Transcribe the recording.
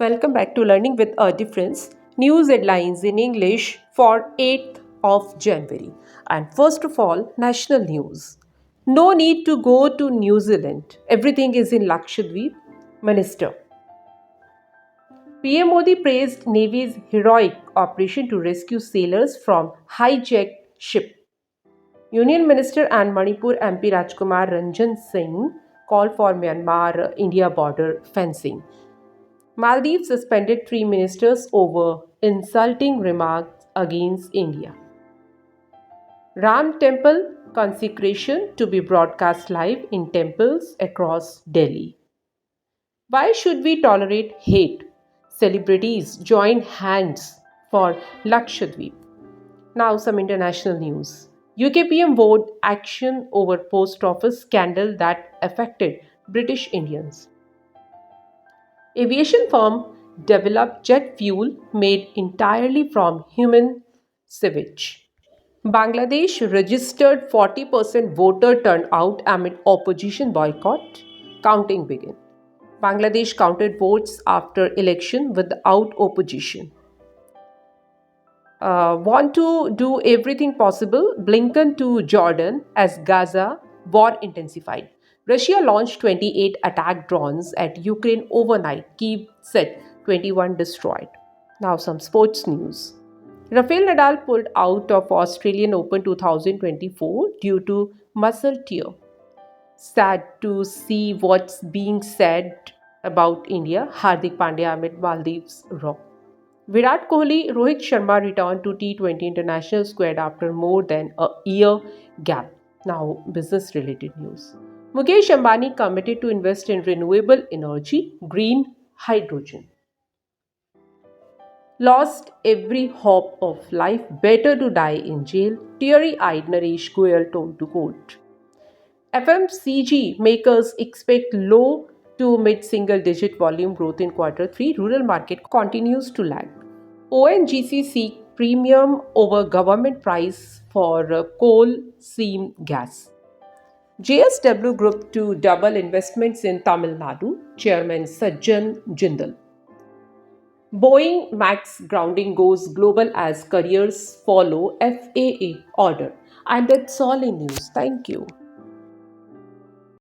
Welcome back to Learning with a Difference. News headlines in English for 8th of January. And first of all, national news. No need to go to New Zealand. Everything is in Lakshadweep. Minister. PM Modi praised Navy's heroic operation to rescue sailors from hijacked ship. Union Minister and Manipur MP Rajkumar Ranjan Singh called for Myanmar India border fencing. Maldives suspended three ministers over insulting remarks against India. Ram Temple consecration to be broadcast live in temples across Delhi. Why should we tolerate hate? Celebrities join hands for Lakshadweep. Now, some international news. UK PM vowed action over post office scandal that affected British Indians. Aviation firm developed jet fuel made entirely from human sewage. Bangladesh registered 40% voter turnout amid opposition boycott. Counting began. Bangladesh counted votes after election without opposition. Want to do everything possible. Blinken to Jordan as Gaza war intensified. Russia launched 28 attack drones at Ukraine overnight. Kyiv said 21 destroyed. Now, some sports news. Rafael Nadal pulled out of Australian Open 2024 due to muscle tear. Sad to see what's being said about India. Hardik Pandya amid Maldives row. Virat Kohli, Rohit Sharma returned to T20 international squad after more than a year gap. Now, business related news. Mukesh Ambani committed to invest in renewable energy, green hydrogen. Lost every hope of life, better to die in jail, teary eyed Naresh Goyal told to court. FMCG makers expect low to mid single digit volume growth in quarter 3. Rural market continues to lag. ONGC seek premium over government price for coal seam gas. JSW Group to double investments in Tamil Nadu, Chairman Sajjan Jindal. Boeing Max grounding goes global as careers follow FAA order. And that's all in news. Thank you.